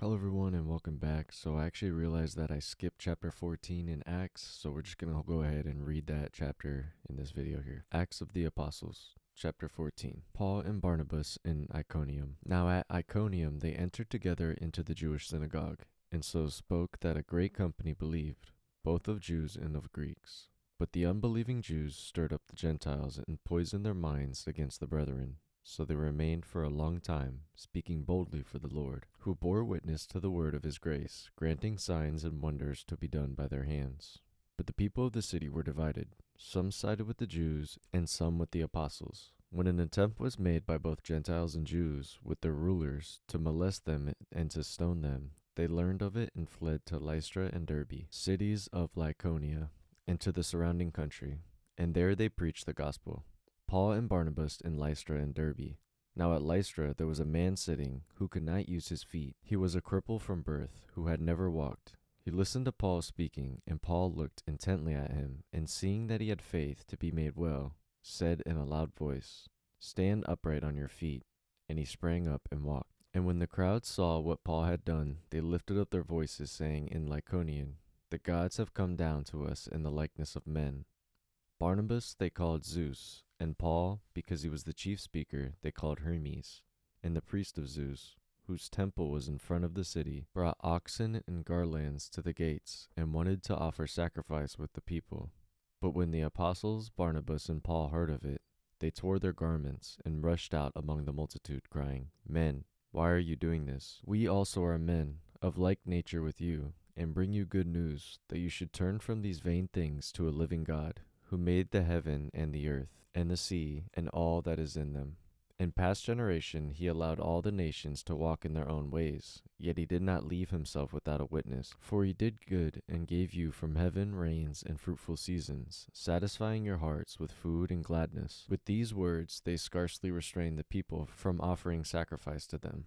Hello everyone and welcome back. So I actually realized that I skipped chapter 14 in Acts, so we're just going to go ahead and read that chapter in this video here. Acts of the Apostles, chapter 14. Paul and Barnabas in Iconium. Now at Iconium they entered together into the Jewish synagogue, and so spoke that a great company believed, both of Jews and of Greeks. But the unbelieving Jews stirred up the Gentiles and poisoned their minds against the brethren. So they remained for a long time, speaking boldly for the Lord, who bore witness to the word of his grace, granting signs and wonders to be done by their hands. But the people of the city were divided. Some sided with the Jews, and some with the apostles. When an attempt was made by both Gentiles and Jews, with their rulers, to molest them and to stone them, they learned of it and fled to Lystra and Derbe, cities of Lycaonia, and to the surrounding country, and there they preached the gospel. Paul and Barnabas in Lystra and Derbe. Now at Lystra there was a man sitting who could not use his feet. He was a cripple from birth, who had never walked. He listened to Paul speaking, and Paul looked intently at him, and seeing that he had faith to be made well, said in a loud voice, "Stand upright on your feet." And he sprang up and walked. And when the crowd saw what Paul had done, they lifted up their voices, saying in Lycaonian, "The gods have come down to us in the likeness of men." Barnabas they called Zeus, and Paul, because he was the chief speaker, they called Hermes. And the priest of Zeus, whose temple was in front of the city, brought oxen and garlands to the gates, and wanted to offer sacrifice with the people. But when the apostles Barnabas and Paul heard of it, they tore their garments, and rushed out among the multitude, crying, "Men, why are you doing this? We also are men, of like nature with you, and bring you good news, that you should turn from these vain things to a living God, who made the heaven and the earth, and the sea, and all that is in them. In past generation he allowed all the nations to walk in their own ways, yet he did not leave himself without a witness. For he did good, and gave you from heaven rains and fruitful seasons, satisfying your hearts with food and gladness." With these words they scarcely restrained the people from offering sacrifice to them.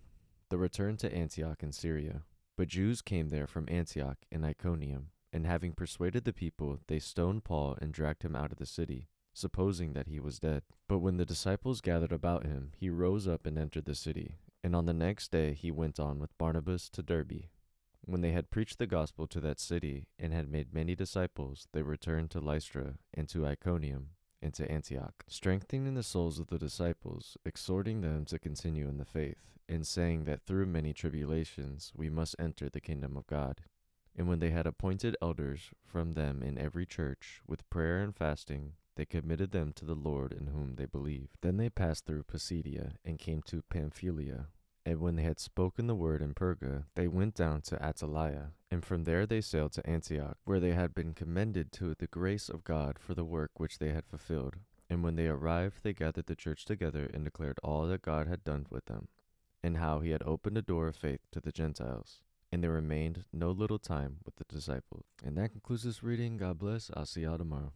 The return to Antioch in Syria. But Jews came there from Antioch and Iconium, and having persuaded the people, they stoned Paul and dragged him out of the city, supposing that he was dead. But when the disciples gathered about him, he rose up and entered the city. And on the next day he went on with Barnabas to Derbe. When they had preached the gospel to that city, and had made many disciples, they returned to Lystra, and to Iconium, and to Antioch, strengthening the souls of the disciples, exhorting them to continue in the faith, and saying that through many tribulations we must enter the kingdom of God. And when they had appointed elders from them in every church, with prayer and fasting, they committed them to the Lord in whom they believed. Then they passed through Pisidia, and came to Pamphylia. And when they had spoken the word in Perga, they went down to Attalia, and from there they sailed to Antioch, where they had been commended to the grace of God for the work which they had fulfilled. And when they arrived, they gathered the church together, and declared all that God had done with them, and how he had opened a door of faith to the Gentiles. And they remained no little time with the disciples. And that concludes this reading. God bless. I'll see y'all tomorrow.